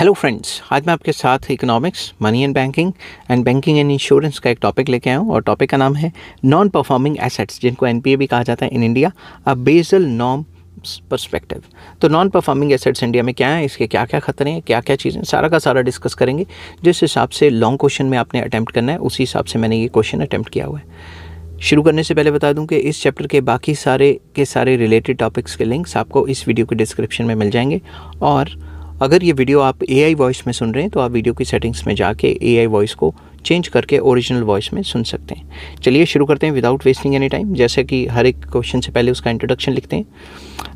Hello friends, आज मैं आपके साथ economics, money and banking and insurance का एक टॉपिक लेके आया हूँ और टॉपिक का नाम है नॉन परफॉर्मिंग एसेट्स, जिनको एनपीए भी कहा जाता है in India, a Basel norms perspective. तो नॉन परफॉर्मिंग एसेट्स इंडिया में क्या है, इसके क्या क्या खतरे हैं, क्या क्या चीज़ें, सारा का सारा डिस्कस करेंगे। जिस हिसाब से लॉन्ग क्वेश्चन में आपने अटैम्प्ट करना है, उसी हिसाब से मैंने ये क्वेश्चन अटैम्प्ट किया हुआ है। शुरू करने से पहले बता दूं कि इस चैप्टर के बाकी सारे रिलेटेड टॉपिक्स के लिंक्स आपको इस वीडियो के डिस्क्रिप्शन में मिल जाएंगे। और अगर ये वीडियो आप एआई वॉइस में सुन रहे हैं तो आप वीडियो की सेटिंग्स में जाके एआई वॉइस को चेंज करके ओरिजिनल वॉइस में सुन सकते हैं। चलिए शुरू करते हैं विदाउट वेस्टिंग एनी टाइम। जैसे कि हर एक क्वेश्चन से पहले उसका इंट्रोडक्शन लिखते हैं।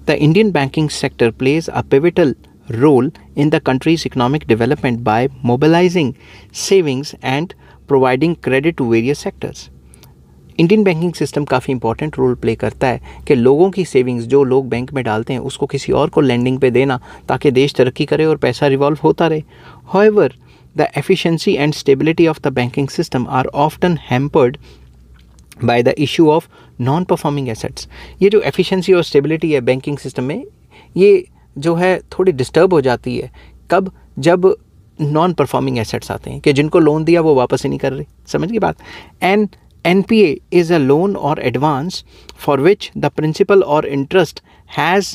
The Indian banking sector plays a pivotal role in the country's economic development by mobilizing savings and providing credit to various sectors. Indian banking system काफ़ी important role play करता है कि लोगों की सेविंग्स जो लोग बैंक में डालते हैं उसको किसी और को लेंडिंग पे देना, ताकि देश तरक्की करे और पैसा रिवॉल्व होता रहे। However, the efficiency and stability of the banking system are often hampered by the issue of non performing assets. ये जो एफिशिएंसी और स्टेबिलिटी है बैंकिंग सिस्टम में, ये जो है थोड़ी डिस्टर्ब हो जाती है। कब? जब नॉन परफॉर्मिंग एसेट्स आते हैं कि जिनको लोन दिया वो वापस ही नहीं कर रहे। समझ की बात? And NPA is a loan or advance for which the principal or interest has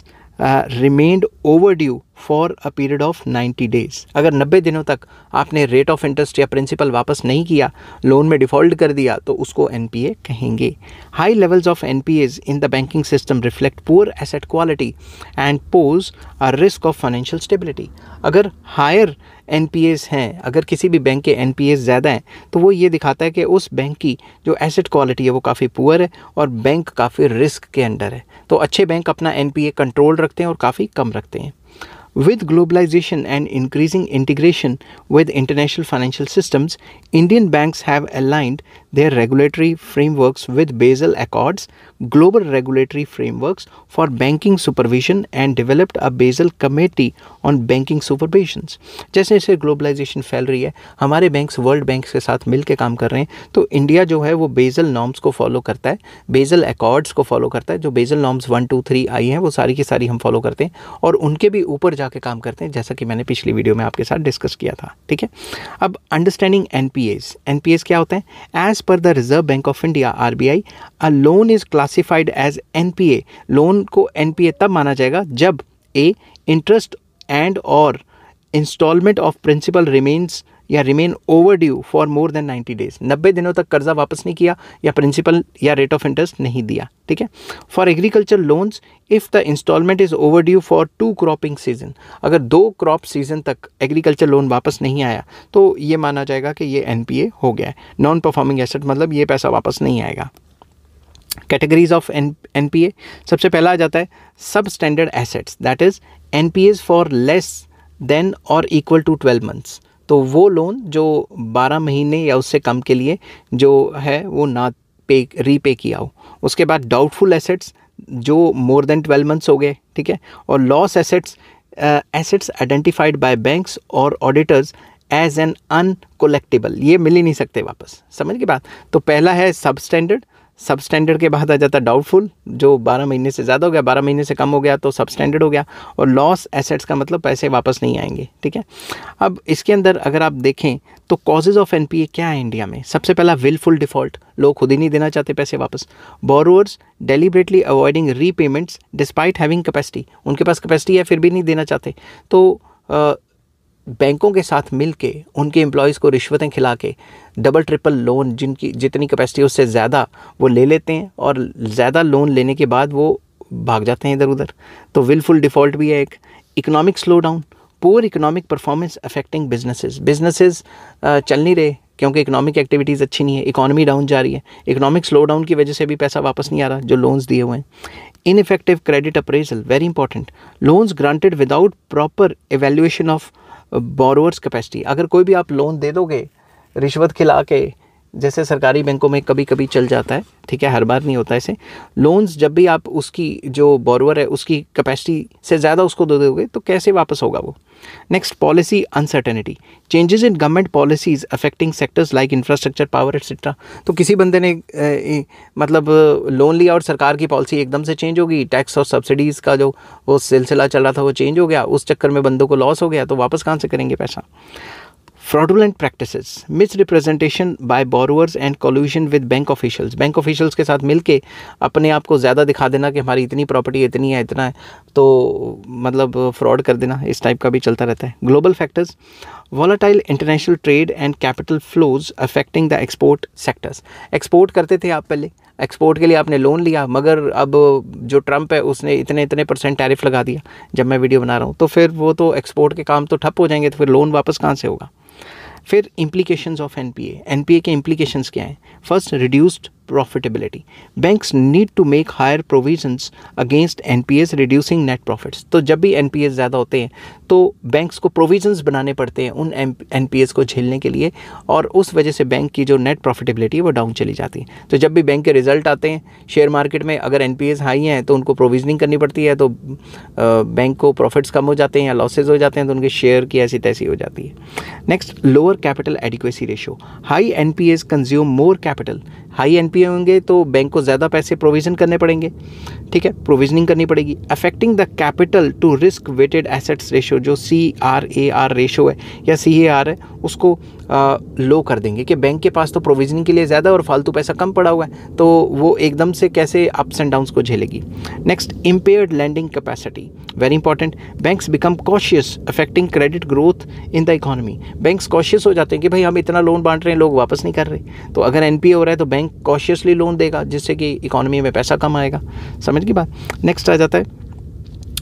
remained overdue for a period of 90 days. अगर 90 दिनों तक आपने रेट ऑफ इंटरेस्ट या प्रिंसिपल वापस नहीं किया, लोन में डिफ़ॉल्ट कर दिया, तो उसको NPA कहेंगे। High levels of NPAs in the banking system reflect poor asset quality and pose a risk of financial stability. अगर हायर NPAs हैं, अगर किसी भी बैंक के NPAs ज़्यादा हैं, तो वो ये दिखाता है कि उस बैंक की जो एसेट क्वालिटी है वो काफ़ी पुअर है और बैंक काफ़ी रिस्क के अंडर है। तो अच्छे बैंक अपना NPA कंट्रोल रखते हैं और काफ़ी कम रखते हैं। With globalization and increasing integration with international financial systems, Indian banks have aligned their regulatory frameworks with Basel Accords, global regulatory frameworks for banking supervision, and developed a Basel Committee on banking supervisions. जैसे जैसे globalisation फैल रही है, हमारे banks world banks के साथ मिल के काम कर रहे हैं, तो इंडिया जो है वो बेजल नॉर्म्स को फॉलो करता है, बेजल अकॉर्ड्स को फॉलो करता है। जो बेजल नॉर्म्स 1, 2, 3 आई हैं वो सारी की सारी हम फॉलो करते हैं और उनके भी ऊपर जाके काम करते हैं, जैसा कि मैंने पिछली वीडियो में आपके साथ डिस्कस किया था। ठीक है, अब अंडरस्टैंडिंग एनपीएस क्या होते हैं? As per the reserve bank of India RBI, a loan is classified as NPA। Loan को NPA तब माना जाएगा जब ए इंटरेस्ट एंड और इंस्टॉलमेंट ऑफ प्रिंसिपल रिमेन्स या remain overdue for more than 90 days. 90 दिनों तक कर्जा वापस नहीं किया या प्रिंसिपल या रेट ऑफ इंटरेस्ट नहीं दिया। ठीक है। For agriculture loans, if the instalment is overdue for 2 cropping season, अगर 2 क्रॉप सीजन तक एग्रीकल्चर लोन वापस नहीं आया तो ये माना जाएगा कि ये NPA हो गया है। नॉन परफॉर्मिंग एसेट मतलब ये पैसा वापस नहीं आएगा। कैटेगरीज ऑफ NPA, सबसे पहला आ जाता है सब standard assets, that is NPAs for less than और इक्वल टू 12 मंथ्स। तो वो लोन जो 12 महीने या उससे कम के लिए जो है वो ना रीपे किया हो। उसके बाद डाउटफुल एसेट्स जो मोर देन 12 मंथ्स हो गए। ठीक है। और loss assets, assets identified by banks और ऑडिटर्स एज एन अनकोलेक्टेबल, ये मिल ही नहीं सकते वापस। समझ की बात? तो पहला है सब स्टैंडर्ड के बाद आ जाता है डाउटफुल, जो 12 महीने से ज़्यादा हो गया, 12 महीने से कम हो गया तो सब स्टैंडर्ड हो गया। और लॉस एसेट्स का मतलब पैसे वापस नहीं आएंगे। ठीक है। अब इसके अंदर अगर आप देखें तो कॉजेज़ ऑफ NPA क्या है इंडिया में? सबसे पहला विलफुल डिफ़ॉल्ट, लोग खुद ही नहीं देना चाहते पैसे वापस। Borrowers deliberately avoiding repayments despite having capacity, उनके पास कैपेसिटी है फिर भी नहीं देना चाहते, तो बैंकों के साथ मिल के उनके एम्प्लॉयज़ को रिश्वतें खिला के डबल ट्रिपल लोन, जिनकी जितनी कैपेसिटी उससे ज़्यादा वो ले लेते हैं और ज़्यादा लोन लेने के बाद वो भाग जाते हैं इधर उधर। तो विलफुल डिफ़ॉल्ट भी है एक। Economic slow down, poor economic performance affecting businesses चल नहीं रहे क्योंकि इकोनॉमिक एक्टिविटीज़ अच्छी नहीं है, इकोनॉमी डाउन जा रही है। इकोनॉमिक स्लो डाउन की वजह से भी पैसा वापस नहीं आ रहा जो लोन्स दिए हुए हैं। Ineffective credit appraisal, very important, loans granted without proper evaluation of borrowers capacity. अगर कोई भी आप लोन दे दोगे रिश्वत खिला के जैसे सरकारी बैंकों में कभी कभी चल जाता है, ठीक है, हर बार नहीं होता ऐसे। लोन्स जब भी आप उसकी जो बोरोवर है उसकी कैपेसिटी से ज़्यादा उसको दे दोगे तो कैसे वापस होगा वो। Next, policy uncertainty, changes in government policies affecting sectors like infrastructure, power etcetera. तो किसी बंदे ने मतलब लोन लिया और सरकार की पॉलिसी एकदम से चेंज होगी, टैक्स और सब्सिडीज़ का जो वो सिलसिला चल रहा था वो चेंज हो गया, उस चक्कर में बंदों को लॉस हो गया, तो वापस कहाँ से करेंगे पैसा। Fraudulent practices, misrepresentation by borrowers and collusion with bank officials, bank officials के साथ मिलके अपने आप को ज़्यादा दिखा देना कि हमारी इतनी प्रॉपर्टी इतनी है इतना है, तो मतलब फ्रॉड कर देना, इस टाइप का भी चलता रहता है। Global factors, volatile international trade and capital flows affecting the export sectors. Export करते थे आप पहले, एक्सपोर्ट के लिए आपने लोन लिया, मगर अब जो ट्रंप है उसने इतने इतने % टैरिफ लगा दिया जब मैं वीडियो बना रहा हूँ, तो फिर वो तो एक्सपोर्ट के काम तो ठप हो जाएंगे, तो फिर लोन वापस कहाँ से होगा। फिर इम्प्लीकेशंस ऑफ एनपीए के इम्प्लीकेशंस क्या हैं। First, reduced profitability, banks need to make higher provisions against NPAs reducing net profits. तो जब भी एनपीएस ज़्यादा होते हैं तो बैंक्स को प्रोविजंस बनाने पड़ते हैं उन एनपीएस को झेलने के लिए, और उस वजह से बैंक की जो नेट प्रॉफिटेबिलिटी है वो डाउन चली जाती है। तो जब भी बैंक के रिजल्ट आते हैं शेयर मार्केट में, अगर एनपीएस हाई हैं तो उनको प्रोविजनिंग करनी पड़ती है, तो बैंक को प्रॉफिट्स कम हो जाते हैं या लॉसेज हो जाते हैं, तो उनके शेयर की ऐसी तैसी हो जाती है। Next, lower capital adequacy ratio, high NPS consume more capital, high NPA होंगे तो बैंक को ज़्यादा पैसे प्रोविज़न करने पड़ेंगे, ठीक है, प्रोविजनिंग करनी पड़ेगी। Affecting the capital to risk weighted assets ratio, जो CRAR रेशो है या CAR है, उसको लो कर देंगे कि बैंक के पास तो प्रोविजनिंग के लिए ज़्यादा और फालतू पैसा कम पड़ा हुआ है, तो वो एकदम से कैसे अप्स एंड डाउन्स को झेलेगी। Next, impaired lending capacity, very important, banks become cautious affecting credit growth in the economy. Banks cautious हो जाते हैं कि भाई हम इतना लोन बांट रहे हैं, लोग वापस नहीं कर रहे, तो अगर एनपीए हो रहा है तो बैंक कॉशियसली लोन देगा, जिससे कि इकोनॉमी में पैसा कम आएगा। समझ की बात। नेक्स्ट आ जाता है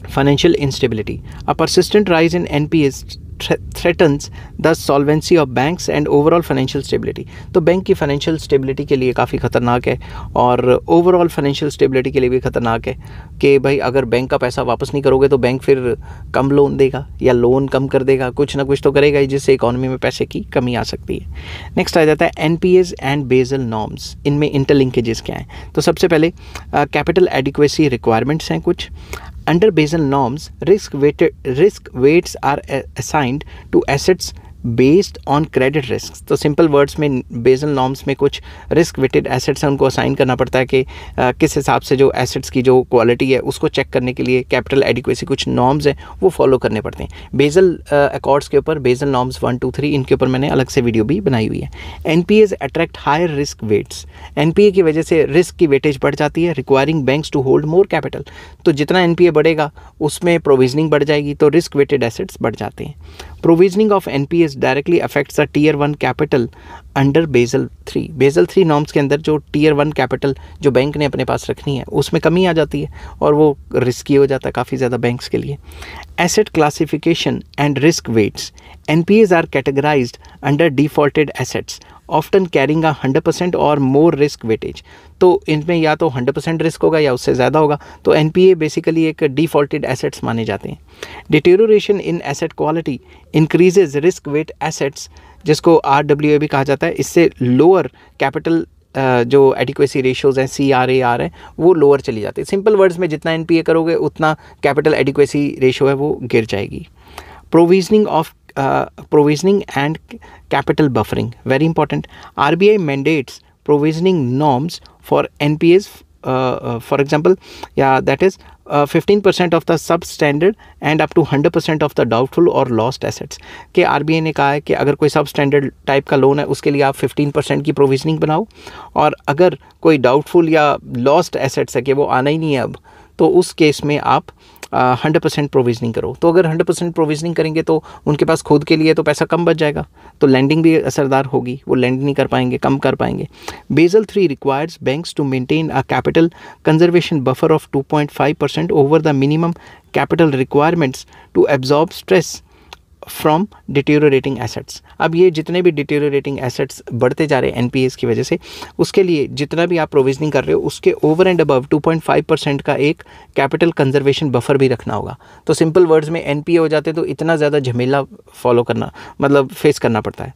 financial instability, a persistent rise in NPS threatens the solvency of banks and overall financial stability। तो बैंक की फाइनेंशियल स्टेबिलिटी के लिए काफ़ी ख़तरनाक है, और ओवरऑल फाइनेंशियल स्टेबिलिटी के लिए भी ख़तरनाक है कि भाई अगर बैंक का पैसा वापस नहीं करोगे तो बैंक फिर कम लोन देगा या लोन कम कर देगा, कुछ ना कुछ तो करेगा ही, जिससे इकोनॉमी में पैसे की कमी आ सकती है। नेक्स्ट आ जाता है एनपीएस एंड बेसल नॉर्म्स, इनमें इंटरलिंकेजेस क्या हैं। तो सबसे पहले कैपिटल एडिक्वेसी रिक्वायरमेंट्स हैं कुछ। Under Basel norms, risk weights are assigned to assets based on credit risk. तो सिंपल वर्ड्स में बेसल नॉर्म्स में कुछ रिस्क वेटेड एसेट्स हैं, उनको असाइन करना पड़ता है कि किस हिसाब से जो एसेट्स की जो क्वालिटी है उसको चेक करने के लिए कैपिटल एडिक्वेसी कुछ नॉर्म्स हैं वो फॉलो करने पड़ते हैं। बेसल अकॉर्ड्स के ऊपर बेसल नॉर्म्स 1, 2, 3 इनके ऊपर मैंने अलग से वीडियो भी बनाई हुई है। NPAs attract higher risk weights, NPA की वजह से रिस्क की वेटेज बढ़ जाती है, requiring banks to hold more capital. तो जितना एनपीए बढ़ेगा उसमें प्रोविजनिंग बढ़ जाएगी, तो रिस्क वेटेड एसेट्स बढ़ जाते हैं। Provisioning of NPAs directly affects the tier 1 capital under Basel 3। Basel 3 norms के अंदर जो टियर 1 कैपिटल जो बैंक ने अपने पास रखनी है उसमें कमी आ जाती है और वो रिस्की हो जाता है काफ़ी ज़्यादा बैंक्स के लिए। Asset classification and risk weights, NPAs are categorised under defaulted assets often carrying 100% और मोर रिस्क वेटेज। तो इनमें या तो 100% रिस्क होगा या उससे ज़्यादा होगा, तो एनपीए बेसिकली एक डिफॉल्टेड एसेट्स माने जाते हैं। Deterioration in asset quality increases risk wait assets, जिसको आरडब्ल्यूए भी कहा जाता है। इससे लोअर कैपिटल जो एडिक्वेसी रेशियोज हैं CRAR है वो लोअर चली जाती है। सिंपल वर्ड्स में जितना एनपीए करोगे उतना कैपिटल एडिक्वेसी रेशियो है वो गिर जाएगी। Provisioning and capital buffering, very important. RBI mandates provisioning norms for NPAs, for example, that is 15% of the substandard and up to 100% of the doubtful or lost assets। कि RBI ने कहा है कि अगर कोई सबस्टैंडर्ड टाइप का loan है उसके लिए आप 15% की प्रोविजनिंग बनाओ, और अगर कोई डाउटफुल या लॉस्ट एसेट्स है कि वो आना ही नहीं है अब, तो उस केस में आप 100% प्रोविजनिंग करो। तो अगर 100% प्रोविजनिंग करेंगे तो उनके पास खुद के लिए तो पैसा कम बच जाएगा, तो लैंडिंग भी असरदार होगी, वो लैंड नहीं कर पाएंगे, कम कर पाएंगे। Basel 3 requires banks to maintain a capital conservation buffer of 2.5% over the minimum capital requirements to absorb stress from deteriorating assets. अब ये जितने भी डिटेरियोरेटिंग एसेट्स बढ़ते जा रहे हैं एनपीएस की वजह से, उसके लिए जितना भी आप प्रोविजनिंग कर रहे हो उसके ओवर एंड अबव 2.5% का एक कैपिटल कंजर्वेशन बफर भी रखना होगा। तो सिंपल वर्ड्स में एनपीए हो जाते तो इतना ज़्यादा झमेला फॉलो करना मतलब फेस करना पड़ता है।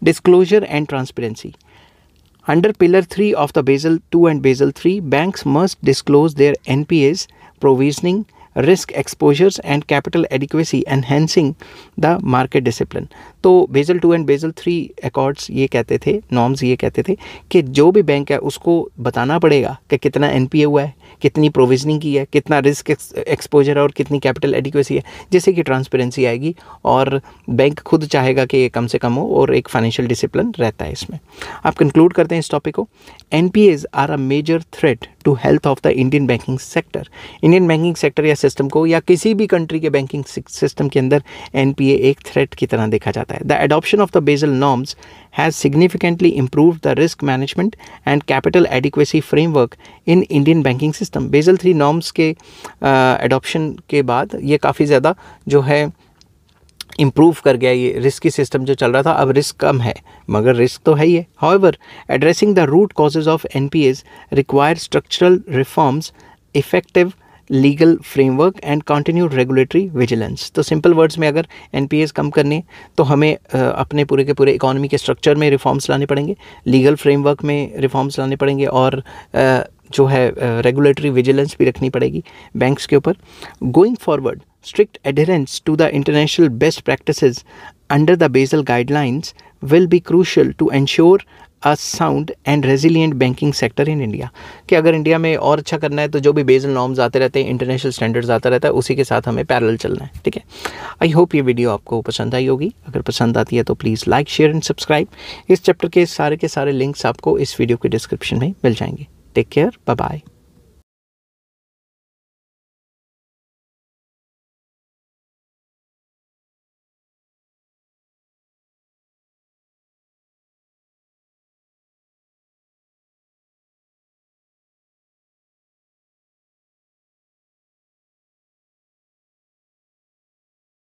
Disclosure and transparency, Under Pillar 3 of the Basel II and Basel III, banks must disclose their NPAs, provisioning, risk exposures and capital adequacy, enhancing the market discipline. तो बेजल 2 एंड बेजल 3 अकॉर्ड्स ये कहते थे, norms ये कहते थे कि जो भी बैंक है उसको बताना पड़ेगा कि कितना एनपीए हुआ है, कितनी प्रोविजनिंग की है, कितना रिस्क एक्सपोजर है और कितनी कैपिटल एडिक्वेसी है, जिससे कि ट्रांसपेरेंसी आएगी और बैंक खुद चाहेगा कि ये कम से कम हो और एक फाइनेंशियल डिसिप्लिन रहता है इसमें। आप कंक्लूड करते हैं इस टॉपिक को। NPAs are a major threat to health of the Indian banking sector. Indian banking sector या सिस्टम को या किसी भी कंट्री के बैंकिंग सिस्टम के अंदर एनपीए एक थ्रेट की तरह देखा जाता है। The adoption of the Basel norms has significantly improved the risk management and capital adequacy framework in Indian banking system. Basel 3 norms के adoption के बाद ये काफ़ी ज़्यादा जो है इम्प्रूव कर गया, ये रिस्की सिस्टम जो चल रहा था अब रिस्क कम है, मगर रिस्क तो है ही है। However, addressing the root causes of NPAs require structural reforms, effective legal framework and continued regulatory vigilance. तो सिंपल वर्ड्स में अगर एनपीएस कम करने तो हमें अपने पूरे के पूरे इकोनॉमी के स्ट्रक्चर में रिफॉर्म्स लाने पड़ेंगे, लीगल फ्रेमवर्क में रिफॉर्म्स लाने पड़ेंगे और जो है रेगुलेटरी विजिलेंस भी रखनी पड़ेगी बैंक्स के ऊपर। Going forward, strict adherence to the international best practices under the Basel guidelines will be crucial to ensure a sound and resilient banking sector in India। कि अगर इंडिया में और अच्छा करना है तो जो भी बेसल नॉर्म्स आते रहते हैं, इंटरनेशनल स्टैंडर्ड्स आता रहता है, उसी के साथ हमें पैरेलल चलना है। ठीक है, आई होप ये वीडियो आपको पसंद आई होगी। अगर पसंद आती है तो please like, share and subscribe. इस चैप्टर के सारे लिंक्स आपको इस वीडियो के डिस्क्रिप्शन में मिल जाएंगे। Take care, bye bye.